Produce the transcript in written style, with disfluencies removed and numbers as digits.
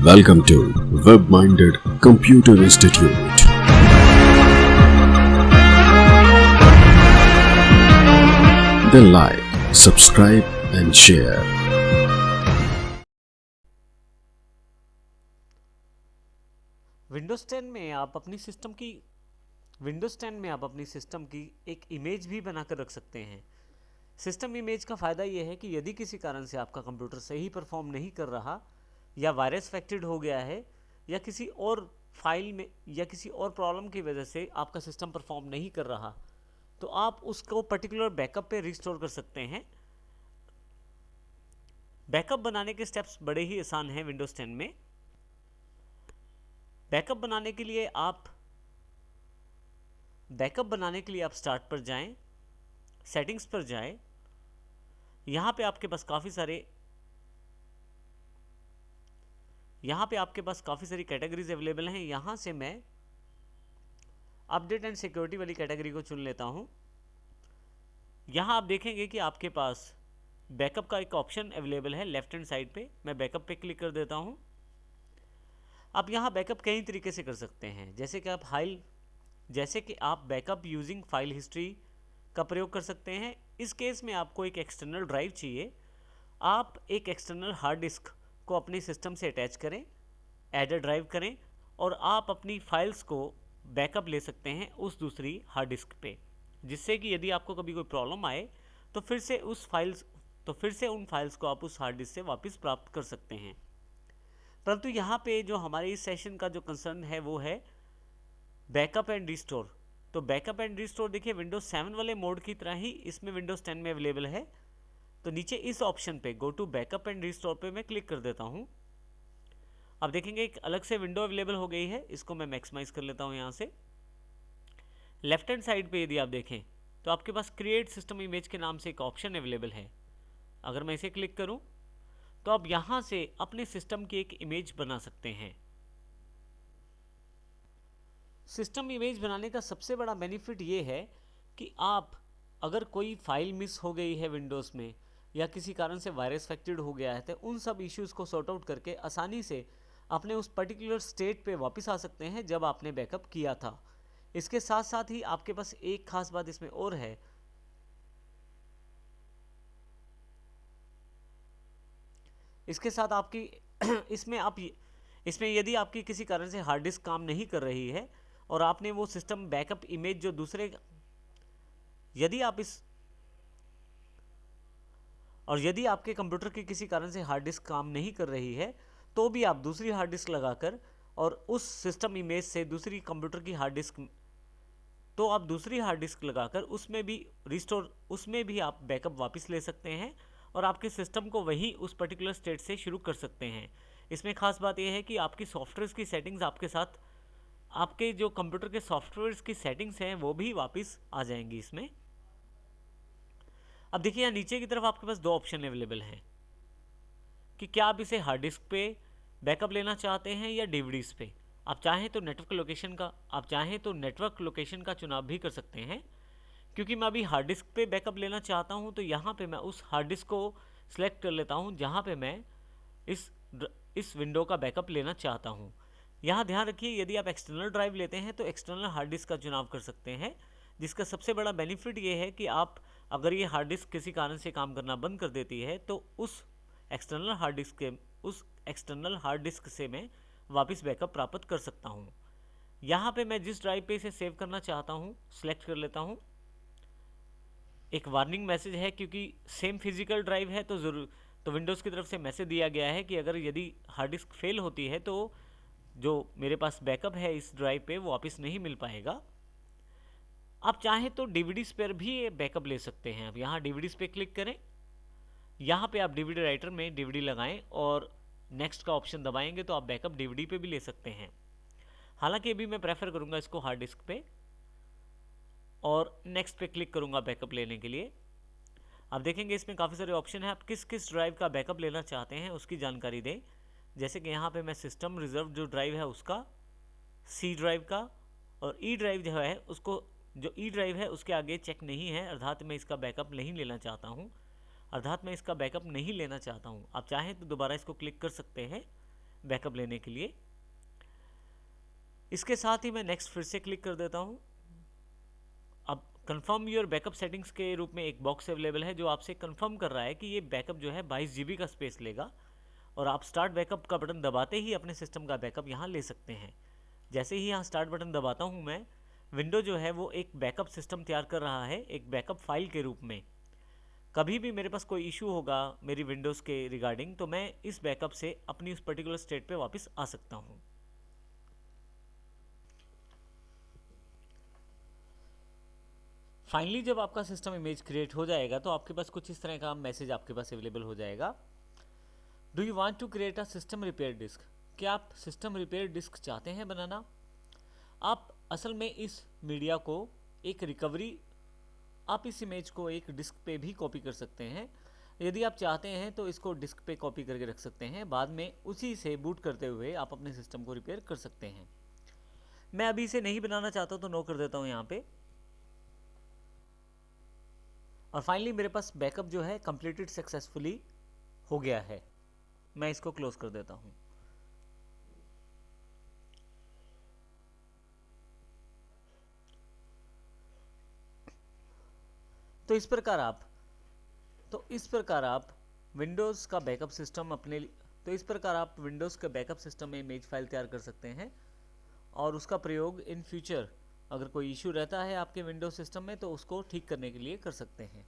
Welcome to Web-Minded Computer Institute. Then like, subscribe and share. Windows 10 में आप अपनी system की एक इमेज भी बनाकर रख सकते हैं। सिस्टम इमेज का फ़ायदा यह है कि यदि किसी कारण से आपका कंप्यूटर सही परफॉर्म नहीं कर रहा या वायरस अफेक्टेड हो गया है या किसी और फाइल में या किसी और प्रॉब्लम की वजह से आपका सिस्टम परफॉर्म नहीं कर रहा, तो आप उसको पर्टिकुलर बैकअप पे रिस्टोर कर सकते हैं। बैकअप बनाने के स्टेप्स बड़े ही आसान हैं विंडोज़ 10 में। बैकअप बनाने के लिए आप स्टार्ट पर जाएं, सेटिंग्स पर जाएं। यहाँ पे आपके पास काफ़ी सारी कैटेगरीज अवेलेबल हैं। यहाँ से मैं अपडेट एंड सिक्योरिटी वाली कैटेगरी को चुन लेता हूँ। यहाँ आप देखेंगे कि आपके पास बैकअप का एक ऑप्शन अवेलेबल है लेफ्ट हैंड साइड पे। मैं बैकअप पे क्लिक कर देता हूँ। आप यहाँ बैकअप कई तरीके से कर सकते हैं, जैसे कि आप बैकअप यूजिंग फाइल हिस्ट्री का प्रयोग कर सकते हैं। इस केस में आपको एक एक्सटर्नल ड्राइव चाहिए। आप एक एक्सटर्नल हार्ड डिस्क को अपने सिस्टम से अटैच करें, ऐड अ ड्राइव करें और आप अपनी फाइल्स को बैकअप ले सकते हैं उस दूसरी हार्ड डिस्क पे, जिससे कि यदि आपको कभी कोई प्रॉब्लम आए तो फिर से उन फाइल्स को आप उस हार्ड डिस्क से वापस प्राप्त कर सकते हैं। परंतु यहाँ पे जो हमारे इस सेशन का जो कंसर्न है वो है बैकअप एंड रिस्टोर। तो बैकअप एंड रिस्टोर देखिए विंडोज 7 वाले मोड की तरह ही इसमें विंडोज 10 में अवेलेबल है। तो नीचे इस ऑप्शन पे go to backup and restore पे मैं क्लिक कर देता हूँ। अब देखेंगे एक अलग से विंडो अवेलेबल हो गई है। इसको मैं मैक्सिमाइज कर लेता हूँ। यहाँ से लेफ्ट हैंड साइड पे यदि आप देखें तो आपके पास क्रिएट सिस्टम इमेज के नाम से एक ऑप्शन अवेलेबल है। अगर मैं इसे क्लिक करूँ तो आप यहाँ से अपने सिस्टम की एक इमेज बना सकते हैं। सिस्टम इमेज बनाने का सबसे बड़ा बेनिफिट ये है कि आप अगर कोई फाइल मिस हो गई है विंडोज़ में या किसी कारण से वायरस अफेक्टेड हो गया है तो उन सब इश्यूज़ को सॉर्ट आउट करके आसानी से अपने उस पर्टिकुलर स्टेट पे वापस आ सकते हैं जब आपने बैकअप किया था। इसके साथ साथ ही आपके पास एक खास बात इसमें और है। इसके साथ आपकी इसमें यदि आपकी किसी कारण से हार्ड डिस्क काम नहीं कर रही है और आपने वो सिस्टम बैकअप इमेज जो दूसरे यदि आपके कंप्यूटर के किसी कारण से हार्ड डिस्क काम नहीं कर रही है तो भी आप दूसरी हार्ड डिस्क लगाकर और उस सिस्टम इमेज से दूसरी हार्ड डिस्क लगाकर उसमें भी आप बैकअप वापस ले सकते हैं और आपके सिस्टम को वही उस पर्टिकुलर स्टेट से शुरू कर सकते हैं। इसमें खास बात यह है कि आपकी सॉफ्टवेयर की सेटिंग्स आपके जो कंप्यूटर के सॉफ्टवेयर की सेटिंग्स हैं वो भी वापस आ जाएंगी इसमें। अब देखिए यहाँ नीचे की तरफ आपके पास दो ऑप्शन अवेलेबल हैं कि क्या आप इसे हार्ड डिस्क पे बैकअप लेना चाहते हैं या डीवीडीज पे। आप चाहें तो नेटवर्क लोकेशन का चुनाव भी कर सकते हैं। क्योंकि मैं अभी हार्ड डिस्क पे बैकअप लेना चाहता हूं तो यहाँ पे मैं उस हार्ड डिस्क को सिलेक्ट कर लेता हूं जहाँ पे मैं इस विंडो का बैकअप लेना चाहता हूँ। यहाँ ध्यान रखिए यदि आप एक्सटर्नल ड्राइव लेते हैं तो एक्सटर्नल हार्ड डिस्क का चुनाव कर सकते हैं, जिसका सबसे बड़ा बेनिफिट ये है कि आप अगर ये हार्ड डिस्क किसी कारण से काम करना बंद कर देती है तो उस एक्सटर्नल हार्ड डिस्क से मैं वापस बैकअप प्राप्त कर सकता हूँ। यहाँ पे मैं जिस ड्राइव पे इसे सेव करना चाहता हूँ सेलेक्ट कर लेता हूँ। एक वार्निंग मैसेज है क्योंकि सेम फिजिकल ड्राइव है तो विंडोज़ की तरफ से मैसेज दिया गया है कि यदि हार्ड डिस्क फेल होती है तो जो मेरे पास बैकअप है इस ड्राइव पे वो वापस नहीं मिल पाएगा। आप चाहें तो डीवीडीज पर भी बैकअप ले सकते हैं। अब यहाँ डीवीडीज पे क्लिक करें। यहाँ पे आप डीवीडी राइटर में डीवीडी लगाएं और नेक्स्ट का ऑप्शन दबाएंगे तो आप बैकअप डीवीडी पे भी ले सकते हैं। हालांकि अभी मैं प्रेफर करूँगा इसको हार्ड डिस्क पे और नेक्स्ट पे क्लिक करूँगा बैकअप लेने के लिए। अब देखेंगे इसमें काफ़ी सारे ऑप्शन हैं। आप किस किस ड्राइव का बैकअप लेना चाहते हैं उसकी जानकारी दें। जैसे कि यहाँ पे मैं सिस्टम रिजर्व जो ड्राइव है उसका, सी ड्राइव का और ई ड्राइव उसके आगे चेक नहीं है, अर्थात मैं इसका बैकअप नहीं लेना चाहता हूँ। आप चाहें तो दोबारा इसको क्लिक कर सकते हैं। बैकअप लेने के लिए। इसके साथ ही मैं नेक्स्ट फिर से क्लिक कर देता हूँ। अब कंफर्म योर बैकअप सेटिंग्स के रूप में एक बॉक्स अवेलेबल है जो आपसे कंफर्म कर रहा है कि ये बैकअप जो है 22 GB का स्पेस लेगा, और आप स्टार्ट बैकअप का बटन दबाते ही अपने सिस्टम का बैकअप यहाँ ले सकते हैं। जैसे ही यहाँ स्टार्ट बटन दबाता हूँ मैं, विंडो जो है वो एक बैकअप सिस्टम तैयार कर रहा है एक बैकअप फाइल के रूप में। कभी भी मेरे पास कोई इशू होगा मेरी विंडोज़ के रिगार्डिंग, तो मैं इस बैकअप से अपनी उस पर्टिकुलर स्टेट पे वापस आ सकता हूँ। फाइनली जब आपका सिस्टम इमेज क्रिएट हो जाएगा तो आपके पास कुछ इस तरह का मैसेज आपके पास अवेलेबल हो जाएगा। Do you want to create a system repair disk? क्या आप सिस्टम रिपेयर डिस्क चाहते हैं बनाना? आप असल में इस मीडिया को एक रिकवरी, आप इस इमेज को एक डिस्क पे भी कॉपी कर सकते हैं। यदि आप चाहते हैं तो इसको डिस्क पे कॉपी करके रख सकते हैं, बाद में उसी से बूट करते हुए आप अपने सिस्टम को रिपेयर कर सकते हैं। मैं अभी इसे नहीं बनाना चाहता तो नो कर देता हूँ यहाँ पे। और फाइनली मेरे पास बैकअप जो है कंप्लीटेड सक्सेसफुली हो गया है। मैं इसको क्लोज कर देता हूँ। तो इस प्रकार आप विंडोज़ का बैकअप सिस्टम में इमेज फाइल तैयार कर सकते हैं, और उसका प्रयोग इन फ्यूचर अगर कोई इशू रहता है आपके विंडोज सिस्टम में तो उसको ठीक करने के लिए कर सकते हैं।